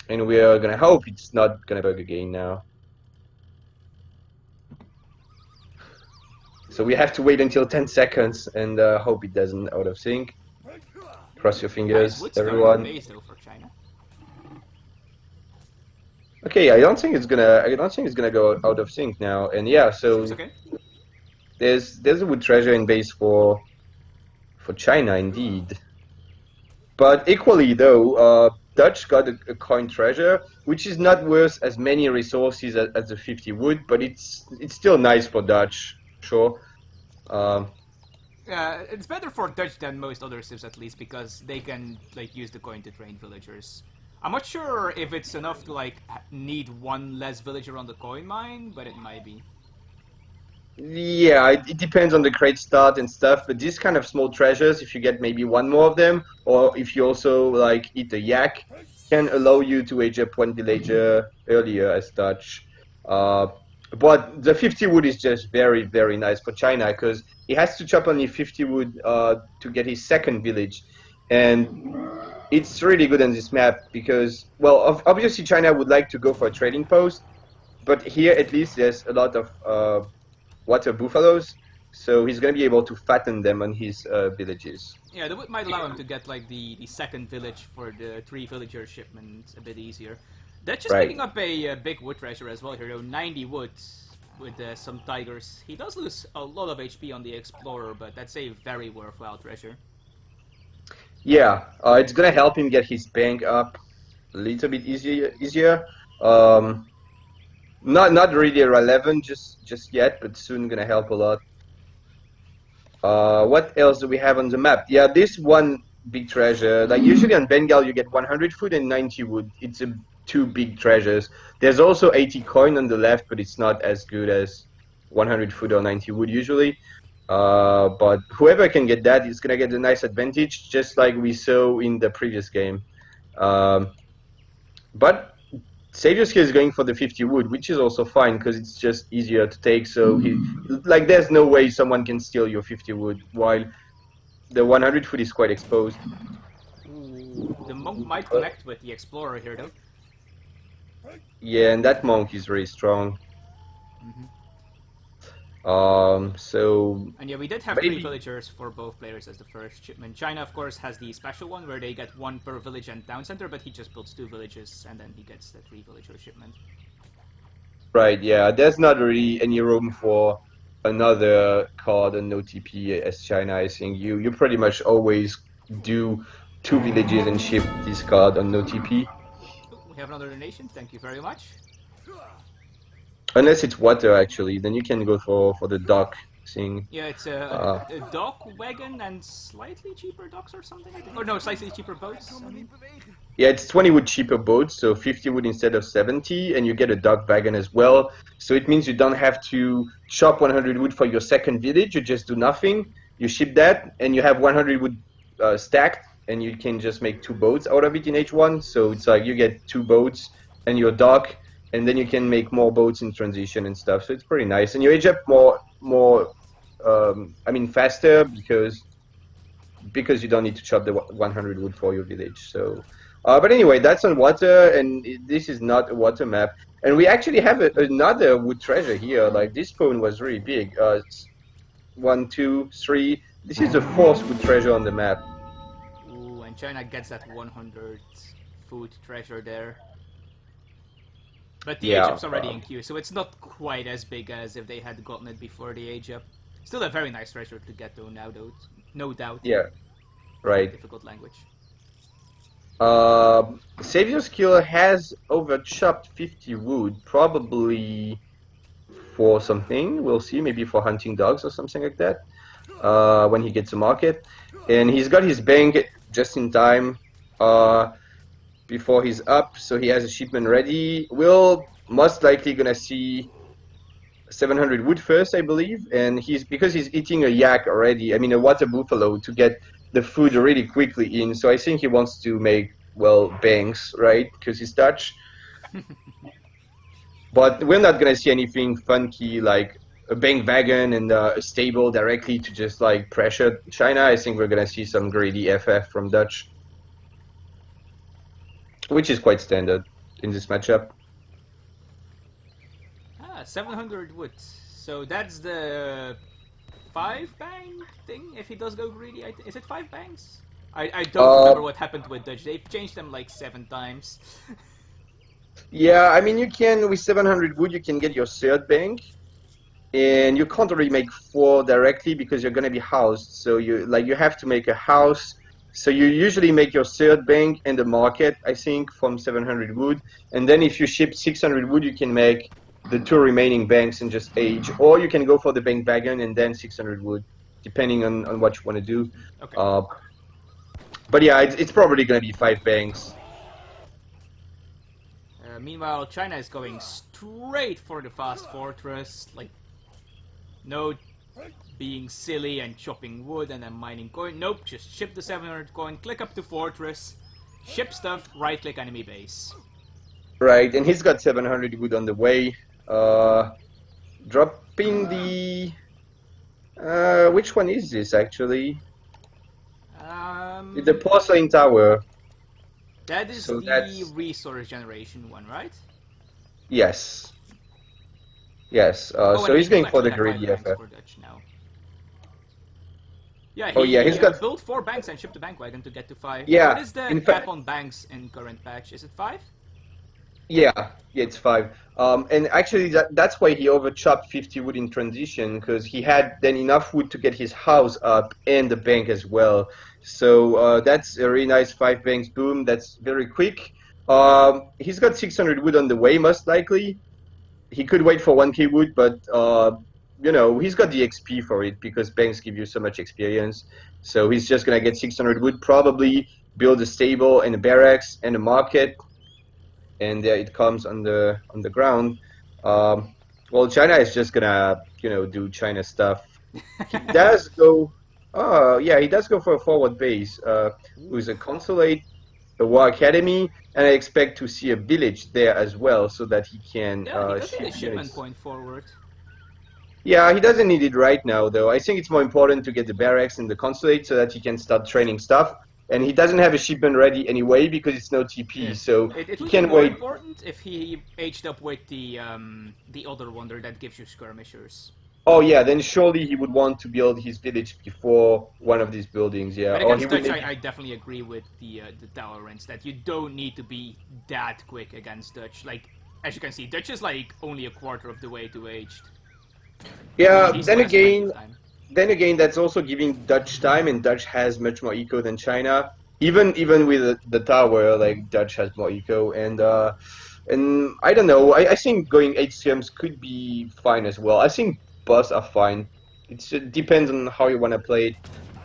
And we are gonna hope it's not gonna bug again now. So we have to wait until 10 seconds and hope it doesn't out of sync. Cross your Nice fingers, wood start on the everyone. base though for China. Okay, I don't think it's gonna go out of sync now. And yeah, Seems so okay. there's a wood treasure in base for China indeed. But equally though, Dutch got a coin treasure, which is not worth as many resources as the 50 wood, but it's still nice for Dutch, sure. Um, It's better for Dutch than most other civs at least because they can like use the coin to train villagers. I'm not sure if it's enough to like need one less villager on the coin mine, but it might be. Yeah, it depends on the crate start and stuff, but these kind of small treasures, if you get maybe one more of them, or if you also like eat a yak, can allow you to age up one villager earlier as Dutch. Uh, but the 50 wood is just very, very nice for China because he has to chop only 50 wood to get his second village. And it's really good on this map because, well, obviously China would like to go for a trading post, but here at least there's a lot of water buffaloes, so he's going to be able to fatten them on his villages. Yeah, the wood might allow him to get like the second village for the 3 villager shipment a bit easier. That's just Right. picking up a big wood treasure as well here though, 90 wood with some tigers. He does lose a lot of HP on the explorer, but that's a very worthwhile treasure. Yeah, it's going to help him get his bank up a little bit easier. Um, not really relevant just yet, but soon going to help a lot. What else do we have on the map? Yeah, this one big treasure. Like usually on Bengal, you get 100 food and 90 wood. It's two big treasures. There's also 80 coin on the left, but it's not as good as 100 food or 90 wood usually. But whoever can get that is gonna get a nice advantage, just like we saw in the previous game. Um, but Savior's here is going for the 50 wood, which is also fine because it's just easier to take. So there's no way someone can steal your 50 wood while the 100 foot is quite exposed. Ooh, the monk might connect with the explorer here though. Yeah, and that monk is very strong. Mm-hmm. So And yeah, we did have 3 villagers for both players as the first shipment. China, of course, has the special one where they get 1 per village and town center, but he just builds 2 villages and then he gets the 3 villager shipment. right, yeah, there's not really any room for another card on no TP as China. I think you pretty much always do 2 villages and ship this card on no TP. Ooh, we have another donation, thank you very much. Unless it's water, actually, then you can go for the dock thing. Yeah, it's a dock wagon and slightly cheaper docks or something, I think. Or no, slightly cheaper boats. Yeah, it's 20 wood cheaper boats, so 50 wood instead of 70, and you get a dock wagon as well. So it means you don't have to chop 100 wood for your second village, you just do nothing. You ship that, and you have 100 wood stacked, and you can just make 2 boats out of it in H1. So it's like you get 2 boats and your dock, and then you can make more boats in transition and stuff. So it's pretty nice, and you age up more. Faster because you don't need to chop the 100 wood for your village. So, but anyway, that's on water, and this is not a water map. And we actually have another wood treasure here. Like this spawn was really big. 1, 2, 3. This is the 4th wood treasure on the map. Ooh, and China gets that 100 food treasure there. But the age up's already in queue, so it's not quite as big as if they had gotten it before the age up. Still a very nice treasure to get though now, though. No doubt. Yeah, right. Difficult language. Savior's Killer has overchopped 50 wood, probably for something. We'll see, maybe for hunting dogs or something like that. When he gets to market, and he's got his bank just in time before he's up, so he has a shipment ready. We'll most likely gonna see 700 wood first, I believe, and because he's eating a yak already, I mean a water buffalo, to get the food really quickly in. So I think he wants to make, well, banks, right? Because he's Dutch. But we're not gonna see anything funky like a bank wagon and a stable directly to just like pressure China. I think we're gonna see some greedy FF from Dutch, which is quite standard. in this matchup. 700 wood. So that's the 5 bang thing. If he does go greedy, is it 5 bangs? I don't remember what happened with Dutch. They've changed them like 7 times. Yeah, I mean, you can, with 700 wood, you can get your third bank. And you can't really make 4 directly because you're going to be housed. So you have to make a house. So you usually make your third bank and the market, I think, from 700 wood. And then if you ship 600 wood, you can make the 2 remaining banks and just age. Or you can go for the bank wagon and then 600 wood, depending on what you want to do. Okay. But yeah, it's probably going to be 5 banks. Meanwhile, China is going straight for the fast fortress. Like, no being silly and chopping wood and then mining coin. Nope, just ship the 700 coin, click up to fortress, ship stuff, right click enemy base. Right, and he's got 700 wood on the way. Dropping the... which one is this, actually? The porcelain tower. That is the resource generation one, right? Yes. Yes, so he's going for the greedy FF. For Dutch now. Yeah, he's got built 4 banks and shipped the bank wagon to get to 5. Yeah. What is the cap on banks in current patch? Is it 5? Yeah, it's 5. And actually, that's why he overchopped 50 wood in transition, because he had then enough wood to get his house up and the bank as well. So that's a really nice 5 banks boom. That's very quick. He's got 600 wood on the way, most likely. He could wait for 1k wood, but you know, he's got the XP for it because banks give you so much experience. So he's just gonna get 600 wood, probably build a stable and a barracks and a market, and there it comes on the ground. Well, China is just gonna, you know, do China stuff. He does go. Oh yeah, he does go for a forward base with a consulate, a war academy, and I expect to see a village there as well, so that he can. Yeah, he doesn't need a shipment point forward. Yeah, he doesn't need it right now, though. I think it's more important to get the barracks and the consulate so that he can start training stuff. And he doesn't have a shipment ready anyway because it's no TP, so it he would can be more wait. Important if he aged up with the other wonder that gives you skirmishers. Oh yeah, then surely he would want to build his village before one of these buildings. Yeah, but or against he would. Dutch, I definitely agree with the tower rents that you don't need to be that quick against Dutch. Like, as you can see, Dutch is like only a quarter of the way to aged. Yeah, then again, that's also giving Dutch time, and Dutch has much more eco than China. Even with the tower, like Dutch has more eco, and I don't know. I think going 8 skirms could be fine as well. I think both are fine. It depends on how you want to play it.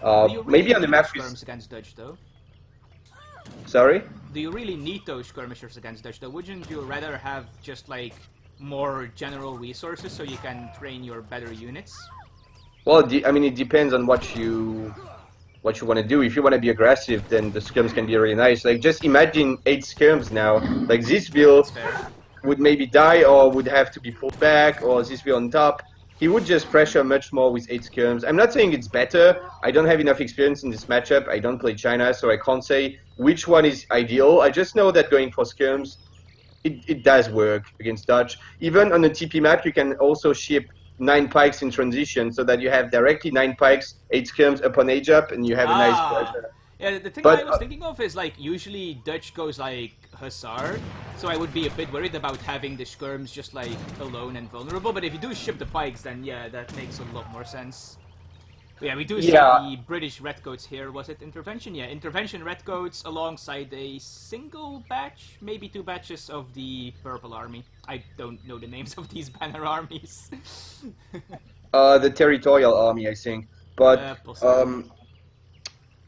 Really maybe on the map skirms against Dutch though. Sorry? Do you really need those skirmishers against Dutch though? Wouldn't you rather have just like more general resources so you can train your better units? Well, I mean, it depends on what you want to do. If you want to be aggressive, then the skirms can be really nice. Like, just imagine 8 skirms now. Like, this build would maybe die or would have to be pulled back, or this build on top. He would just pressure much more with 8 skirms. I'm not saying it's better. I don't have enough experience in this matchup. I don't play China, so I can't say which one is ideal. I just know that going for skirms, it does work against Dutch. Even on a TP map, you can also ship 9 pikes in transition, so that you have directly 9 pikes, 8 skirms upon age up, and you have a nice pressure. Yeah, the thing I was thinking of is, like, usually Dutch goes like Hussar, so I would be a bit worried about having the skirms just like alone and vulnerable, but if you do ship the pikes, then yeah, that makes a lot more sense. But yeah, we do see the British redcoats here. Was it intervention? Yeah, intervention redcoats alongside a single batch, maybe 2 batches of the purple army. I don't know the names of these banner armies. The territorial army, I think. But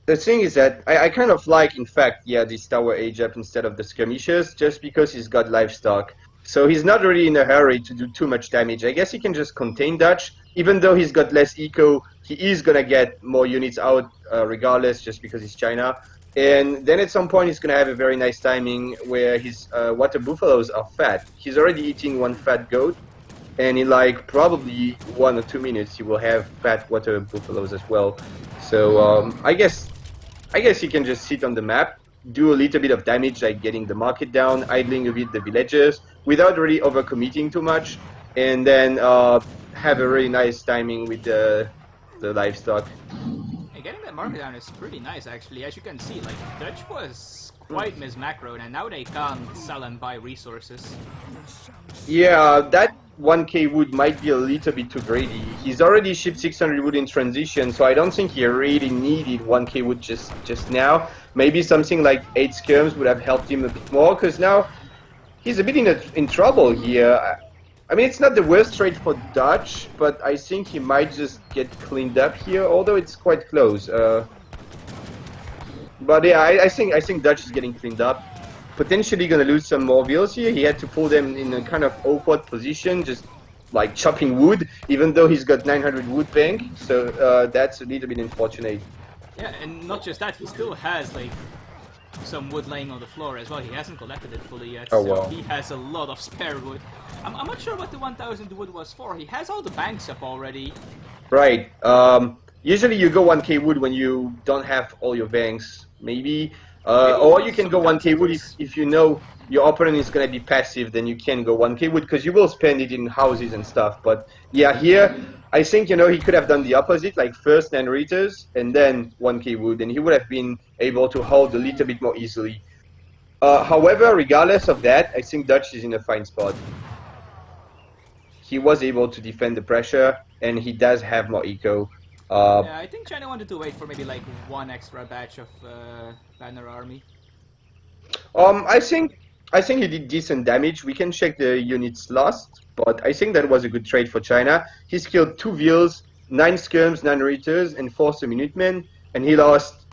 the thing is that I kind of like, in fact, yeah, this tower age up instead of the skirmishers, just because he's got livestock. So he's not really in a hurry to do too much damage. I guess he can just contain Dutch. Even though he's got less eco, he is going to get more units out regardless, just because he's China. And then at some point he's going to have a very nice timing where his water buffaloes are fat. He's already eating 1 fat goat. And in like probably 1 or 2 minutes he will have fat water buffaloes as well. So I guess he can just sit on the map. do a little bit of damage, like getting the market down, idling a bit the villagers, without really overcommitting too much, and then have a really nice timing with the livestock. Yeah, getting that market down is pretty nice, actually. As you can see, like, Dutch was quite mismacroed, and now they can't sell and buy resources. Yeah, that 1k wood might be a little bit too greedy. He's already shipped 600 wood in transition, so I don't think he really needed 1k wood just now. Maybe something like 8 skirms would have helped him a bit more, because now he's a bit in trouble here. I mean, it's not the worst trade for Dutch, but I think he might just get cleaned up here, although it's quite close. But yeah, I think Dutch is getting cleaned up. Potentially gonna lose some more vills here. He had to pull them in a kind of awkward position, just like chopping wood, even though he's got 900 wood bank. So that's a little bit unfortunate. Yeah, and not just that, he still has like some wood laying on the floor as well. He hasn't collected it fully yet, Oh, so wow. he has a lot of spare wood. I'm not sure what the 1000 wood was for. He has all the banks up already. Right. Usually you go 1k wood when you don't have all your banks, maybe. Or you can go 1k wood if you know your opponent is going to be passive, then you can go 1k wood, because you will spend it in houses and stuff. But yeah, here, I think, you know, he could have done the opposite, like first Nanritas and then 1k wood, and he would have been able to hold a little bit more easily. However, regardless of that, I think Dutch is in a fine spot. He was able to defend the pressure, and he does have more eco. Yeah, I think China wanted to wait for maybe like one extra batch of Banner Army. I think he did decent damage. We can check the units lost, but I think that was a good trade for China. He's killed 2 Vils, 9 skirms, 9 Ritters, and 4 Minutemen, and he lost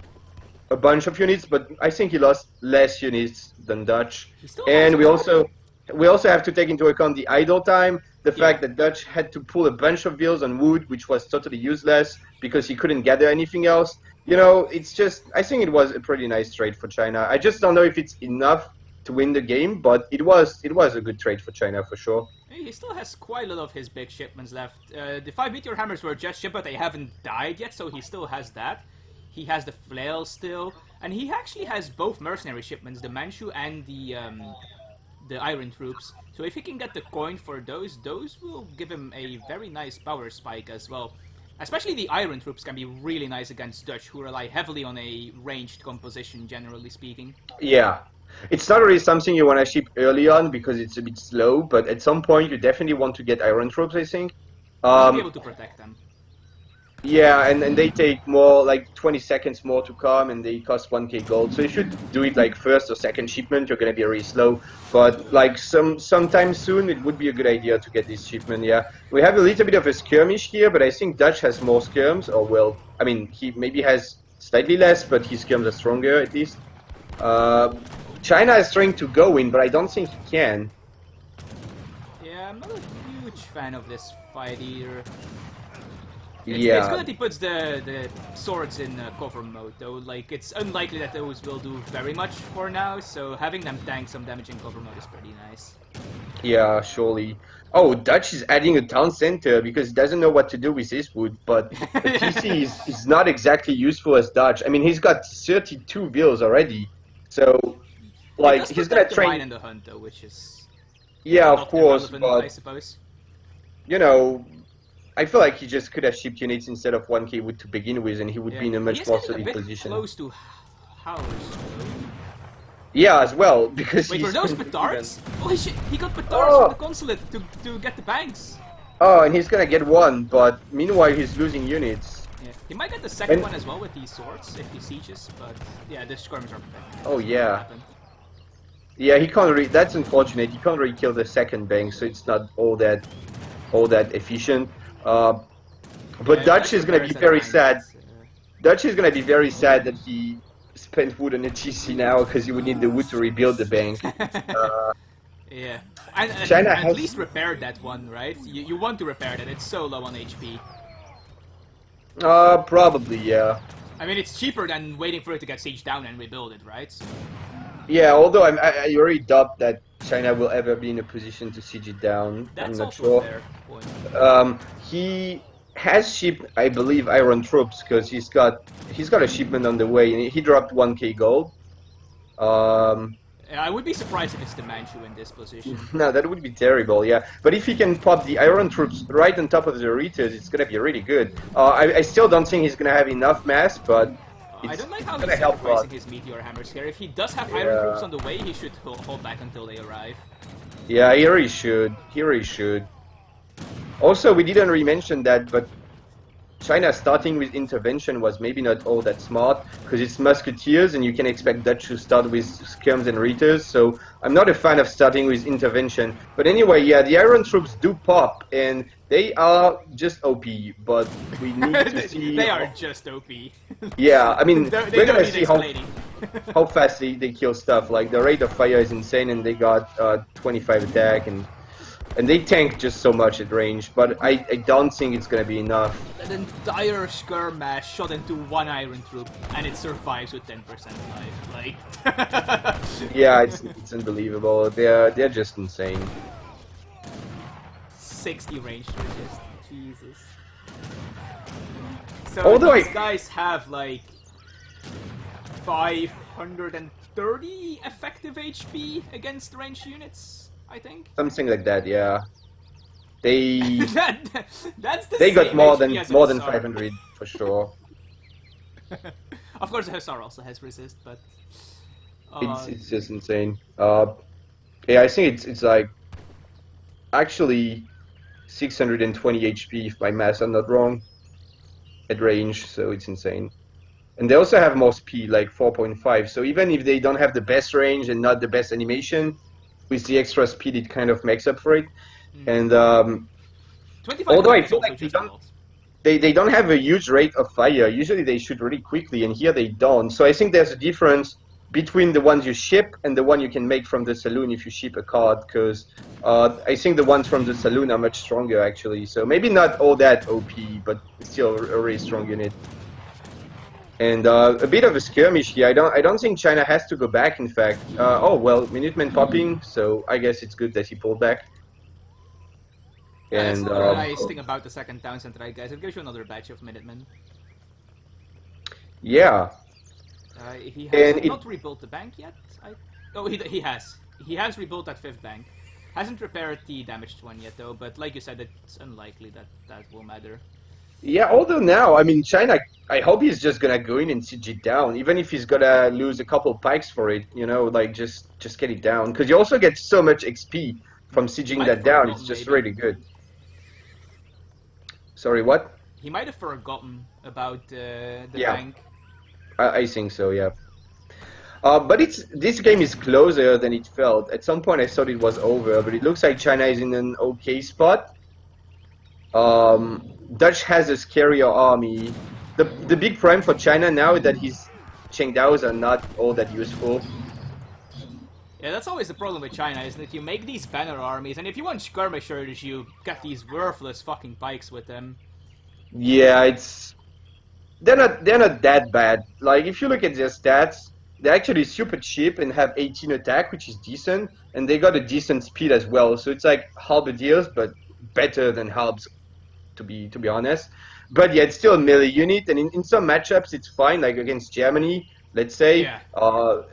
a bunch of units, but I think he lost less units than Dutch. And we also have to take into account the idle time, the fact that Dutch had to pull a bunch of Vils on wood, which was totally useless because he couldn't gather anything else. You know, it's just, I think it was a pretty nice trade for China. I just don't know if it's enough to win the game, but it was a good trade for China for sure. He still has quite a lot of his big shipments left. The 5 meteor hammers were just shipped, but they haven't died yet, so he still has that. He has the flail still, and he actually has both mercenary shipments, the Manchu and the Iron Troops. So if he can get the coin for those will give him a very nice power spike as well. Especially the Iron Troops can be really nice against Dutch, who rely heavily on a ranged composition, generally speaking. Yeah. It's not really something you want to ship early on because it's a bit slow, but at some point you definitely want to get Iron Troops, I think. To be able to protect them. Yeah, and they take more, like 20 seconds more to come, and they cost 1k gold. So you should do it like first or second shipment. You're gonna be really slow, but like sometime soon, it would be a good idea to get this shipment. Yeah, we have a little bit of a skirmish here, but I think Dutch has more skirms. Or well, I mean, he maybe has slightly less, but his skirms are stronger at least. China is trying to go in, but I don't think he can. Yeah, I'm not a huge fan of this fight either. Yeah. It's good that he puts the swords in cover mode, though. Like, it's unlikely that those will do very much for now, so having them tank some damage in cover mode is pretty nice. Yeah, surely. Oh, Dutch is adding a town center because he doesn't know what to do with his wood, but the TC is not exactly useful as Dutch. I mean, he's got 32 vills already, so like he's gonna train. Mine in the hunt, though, which is of course, but I suppose. You know, I feel like he just could have shipped units instead of 1k wood to begin with, and he would be in a much more solid position. Close to house. Yeah, as well, because wait, were those petards? Holy shit, he got petards from the consulate to get the banks. Oh, and he's gonna get one, but meanwhile he's losing units. Yeah, he might get the second one as well with these swords if he sieges, but yeah, the skirms are protected. Oh yeah. Yeah, he can't really. That's unfortunate. He can't really kill the second bank, so it's not all that efficient. But yeah, Dutch is gonna be very sad. Dutch is gonna be very sad that he spent wood on a GC now because he would need the wood to rebuild the bank. Yeah, and China at least repair that one, right? You want to repair that. It's so low on HP. Probably, yeah. I mean, it's cheaper than waiting for it to get sieged down and rebuild it, right? So... Yeah, although I already doubt that China will ever be in a position to siege it down. That's I'm not also sure. A fair point. He has shipped, I believe, Iron Troops because he's got a shipment on the way, and he dropped 1k gold. I would be surprised if it's the Manchu in this position. No, that would be terrible, yeah. But if he can pop the Iron Troops right on top of the Reiters, it's gonna be really good. I still don't think he's gonna have enough mass, but I don't like it's how gonna he's help a lot. sacrificing his Meteor Hammers here. If he does have Iron Yeah. Troops on the way, he should hold back until they arrive. Yeah, he really should. He really should. Also, we didn't really mention that, but China starting with intervention was maybe not all that smart because it's musketeers and you can expect Dutch to start with skirms and reiters. So I'm not a fan of starting with intervention. But anyway, yeah, the Iron Troops do pop and they are just OP, but we need to see. They are just OP. Yeah, I mean, they we're don't gonna need see explaining. how fast they kill stuff. Like the rate of fire is insane, and they got 25 attack, and they tank just so much at range. But I don't think it's gonna be enough. An entire skirmash shot into one Iron Troop, and it survives with 10% life. Like, Yeah, it's unbelievable. They're just insane. 60 range resist, Jesus. So Although these guys have like 530 effective HP against ranged units, I think. Something like that, yeah. They That's the they got same more HP as than a Hussar. 500 for sure. Of course, the Hussar also has resist, but It's just insane. Yeah, I think it's like actually 620 HP if my maths are not wrong at range, so it's insane. And they also have more speed, like 4.5. So even if they don't have the best range and not the best animation, with the extra speed, it kind of makes up for it. And 25 although I attack is feel also like just a lot. they don't have a huge rate of fire. Usually they shoot really quickly, and here they don't. So I think there's a difference between the ones you ship and the one you can make from the saloon if you ship a card, because I think the ones from the saloon are much stronger actually. So maybe not all that OP, but still a really strong unit. And a bit of a skirmish here. I don't think China has to go back. In fact, oh well, Minutemen popping. So I guess it's good that he pulled back. Yeah, And that's another nice thing about the second town center, right, guys? It gives you another batch of Minutemen. yeah, He has not rebuilt the bank yet. Oh, he has. He has rebuilt that fifth bank. Hasn't repaired the damaged one yet, though. But like you said, it's unlikely that will matter. yeah. Although now, I mean, China. I hope he's just gonna go in and siege it down, even if he's gonna lose a couple pikes for it. You know, like just get it down, because you also get so much XP from sieging that down. It's just really good. Sorry, what? He might have forgotten about the Yeah. bank. I think so, yeah. But this game is closer than it felt. At some point I thought it was over, but it looks like China is in an okay spot. Dutch has a scarier army. The big problem for China now is that his Chengdaos are not all that useful. Yeah, that's always the problem with China, isn't it? You make these banner armies, and if you want skirmishers, you get these worthless fucking pikes with them. Yeah, they're not that bad. Like if you look at their stats, they're actually super cheap and have 18 attack, which is decent, and they got a decent speed as well. So it's like halberdiers, but better than halbs, to be honest. But yeah, it's still a melee unit, and in some matchups it's fine, like against Germany, let's say. Yeah.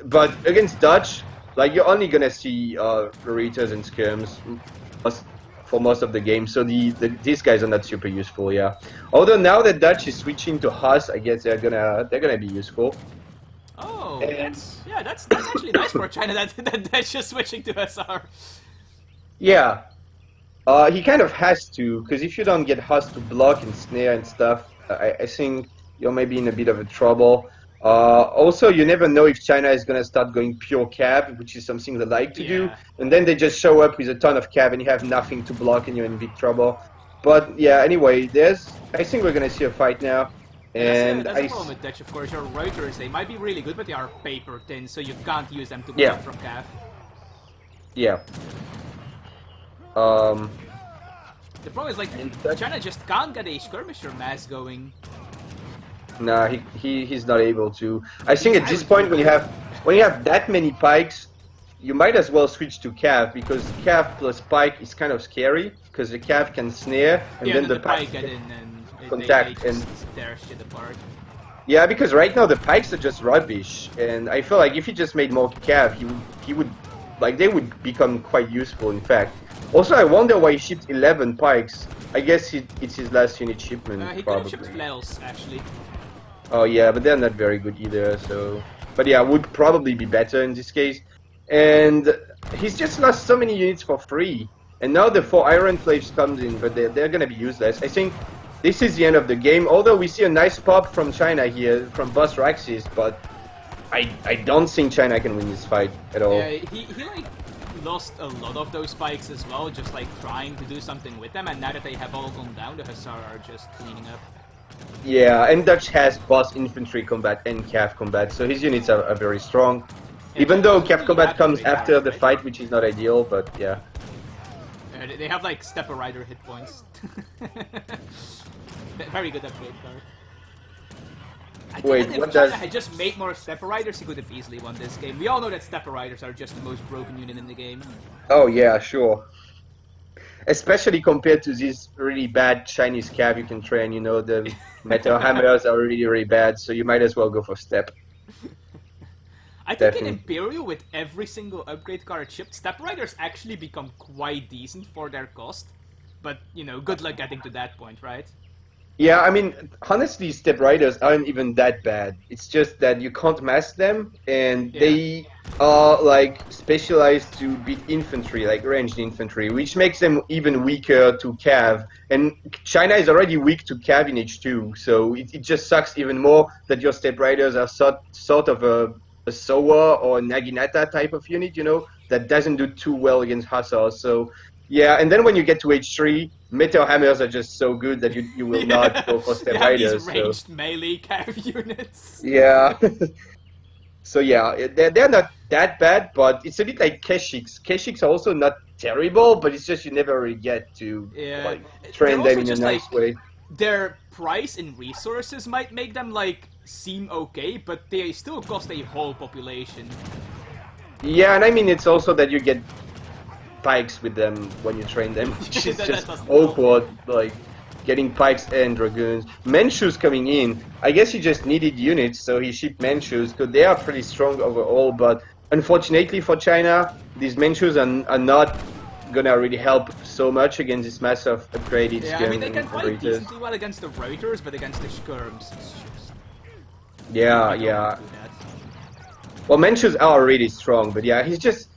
But against Dutch, like you're only gonna see Reiters and skirms for most of the game, so these guys are not super useful, yeah. Although now that Dutch is switching to Haas, I guess they're gonna be useful. Oh, that's actually nice for China that Dutch is switching to SR. Yeah, he kind of has to, because if you don't get Haas to block and snare and stuff, I think you're maybe in a bit of a trouble. Also, you never know if China is going to start going pure cav, which is something they like to do, and then they just show up with a ton of cav and you have nothing to block and you're in big trouble. But yeah, anyway, I think we're going to see a fight now. And that's the problem with Dutch, of course. Your routers, they might be really good, but they are paper thin, so you can't use them to block from cav. Yeah. The problem is, like, China just can't get a skirmisher mass going. Nah, he's not able to. I think at this point, when you have that many pikes, you might as well switch to cav, because cav plus pike is kind of scary, because the cav can snare and then the pike get in and contact they and tear shit apart. Yeah, because right now the pikes are just rubbish, and I feel like if he just made more cav, he would like they would become quite useful. In fact, also I wonder why he shipped 11 pikes. I guess it's his last unit shipment He could have shipped probably. flails actually. Oh yeah, but they're not very good either. So, but yeah, would probably be better in this case. And he's just lost so many units for free. And now the 4 Iron Flames comes in, but they're gonna be useless. I think this is the end of the game. Although we see a nice pop from China here, from Boss Raxis, but I don't think China can win this fight at all. Yeah, he like lost a lot of those spikes as well, just like trying to do something with them. And now that they have all gone down, the Hussar are just cleaning up. Yeah, and Dutch has boss infantry combat and cav combat, so his units are very strong. Yeah, Even though cav combat comes after cars, the right? fight, which is not ideal, but yeah. They have like Stepper Rider hit points. Very good upgrade card. I think Wait, that what if China does... had just made more Stepper Riders, he could have easily won this game. We all know that Stepper Riders are just the most broken unit in the game. Oh yeah, sure. Especially compared to these really bad Chinese cav you can train, you know, the metal hammers are really, really bad, so you might as well go for step. I think Definitely. in Imperial, with every single upgrade card shipped, Step Riders actually become quite decent for their cost. But, you know, good luck getting to that point, right? Yeah, I mean, honestly, step riders aren't even that bad. It's just that you can't mask them, and Yeah. they are like specialized to beat infantry, like ranged infantry, which makes them even weaker to cav. And China is already weak to cav in H2, so it just sucks even more that your step riders are sort of a Sowa or Naginata type of unit, you know, that doesn't do too well against Hussars. So yeah, and then when you get to H3, meteor hammers are just so good that you will not go for You step have these riders. So ranged melee cav units. yeah, so yeah, they're not that bad, but it's a bit like Keshiks. Keshiks are also not terrible, but it's just you never really get to Yeah. like They're train them also in a just like, nice way. their price in resources might make them like seem okay, but they still cost a whole population. Yeah, and I mean it's also that you get pikes with them when you train them, which is That just doesn't awkward. Like getting pikes and dragoons. Manchus coming in. I guess he just needed units, so he shipped Manchus because they are pretty strong overall. But unfortunately for China, these Manchus are not gonna really help so much against this massive upgraded Yeah, I mean skirms they and can fight raiders. decently well against the Reuters, but against the Skirms, it's just... Yeah, you don't yeah. want to do that. Well, Manchus are really strong, but yeah, he just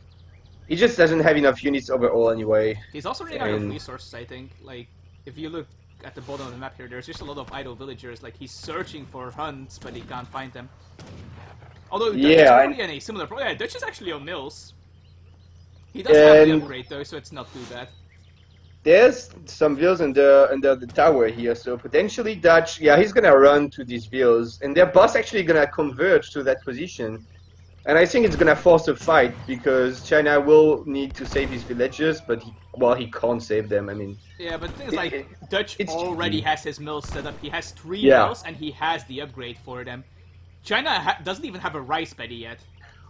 doesn't have enough units overall anyway. He's also running out of And resources, I think. Like, if you look at the bottom of the map here, there's just a lot of idle villagers. Like, he's searching for hunts, but he can't find them. Although, Dutch is probably in a similar problem. Yeah, Dutch is actually on mills. He does have the upgrade, though, so it's not too bad. there's some vills under the tower here, so potentially Dutch, yeah, he's gonna run to these vills, and their boss actually gonna converge to that position. And I think it's gonna force a fight because China will need to save his villagers, but he can't save them. I mean, yeah, but the thing is, like, Dutch already cheeky. has his mills set up. He has 3 Yeah. mills, and he has the upgrade for them. China doesn't even have a rice paddy yet.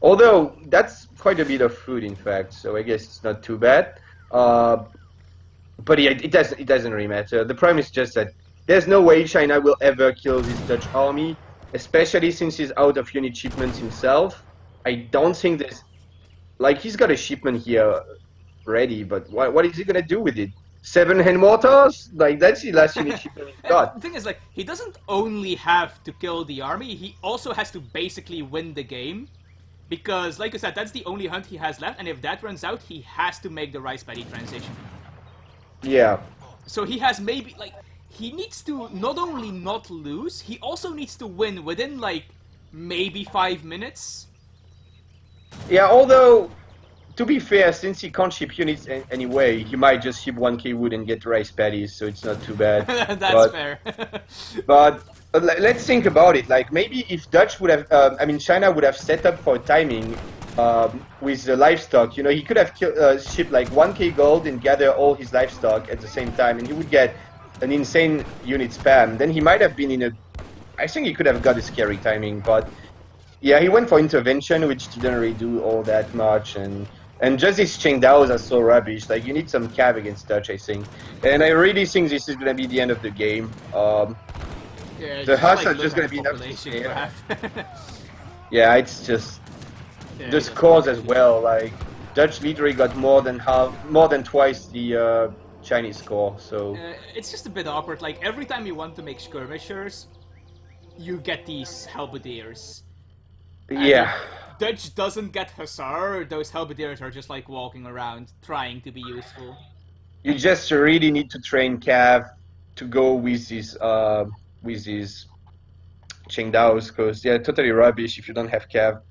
Although that's quite a bit of food, in fact, so I guess it's not too bad. But yeah, it doesn't really matter. The problem is just that there's no way China will ever kill this Dutch army, especially since he's out of unit shipments himself. I don't think there's like he's got a shipment here ready, but what is he gonna do with it? 7 hand mortars? Like that's the last unit shipment he's got. The thing is, like, he doesn't only have to kill the army, he also has to basically win the game. Because, like I said, that's the only hunt he has left, and if that runs out, he has to make the rice paddy transition. Yeah. So he has maybe, like, he needs to not only not lose, he also needs to win within, like, maybe 5 minutes. Yeah, although, to be fair, since he can't ship units anyway, he might just ship 1k wood and get rice paddies, so it's not too bad. That's fair. But let's think about it. Like, maybe if Dutch would have, China would have set up for timing with the livestock, you know, he could have shipped like 1k gold and gather all his livestock at the same time, and he would get an insane unit spam. Then he might have been in a... I think he could have got a scary timing, but... Yeah, he went for intervention, which didn't really do all that much, and just these Chengdaos are so rubbish. Like, you need some cav against Dutch, I think. And I really think this is going to be the end of the game. Yeah, The just Huss like are look just at gonna the be enough to population scare. graph. Yeah, it's just Yeah, the it doesn't scores look as good. well. Like Dutch literally got more than twice the Chinese score. So It's just a bit awkward. Like every time you want to make skirmishers, you get these halberdiers, and if yeah, Dutch doesn't get hussar, those halberdiers are just like walking around trying to be useful. you just really need to train Cav to go with these Qingdaos because they're totally rubbish if you don't have Cav.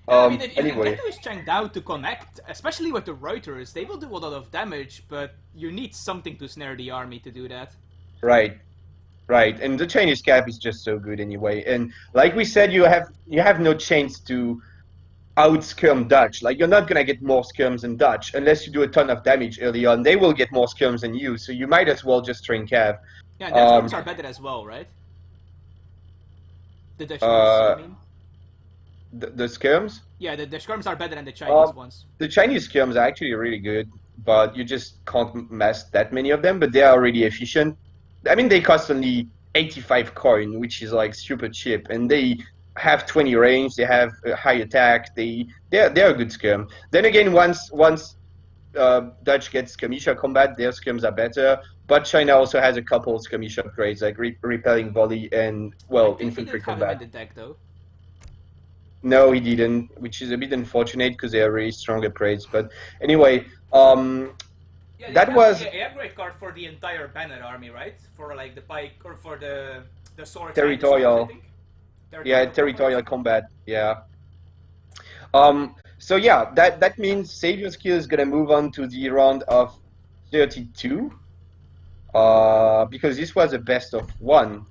Yeah, I mean, if you can get Anyway, those Changdao to connect, especially with the Reuters, they will do a lot of damage, but you need something to snare the army to do that. right, right, and the Chinese Cav is just so good anyway. And like we said, you have no chance to out-skirm Dutch. Like you're not gonna get more skirms than Dutch unless you do a ton of damage early on. They will get more skirms than you, so you might as well just train Cav. Yeah, and their Um, skirms are better as well, right? The Dutch ones, you uh, mean? the skirms. Yeah, the skirms are better than the Chinese Um, ones. the Chinese skirms are actually really good, but you just can't mass that many of them. But they are really efficient. I mean, they cost only 85 coin, which is like super cheap, and they have 20 range. They have a high attack. They're a good skirm. Then again, once Dutch gets skirmisher combat, their skirms are better. But China also has a couple of skirmish upgrades like repelling volley and I well think he infantry didn't have them combat. in the deck though. No, he didn't, which is a bit unfortunate because they are really strong upgrades. But anyway, Yeah, he that has was the upgrade card for the entire Banner army, right? For like the pike or for the swords and the swords, I territorial. think. Yeah, Territorial combat. territorial combat. Yeah. So yeah, that means Savior skill is gonna move on to the round of 32. Because this was a best of one.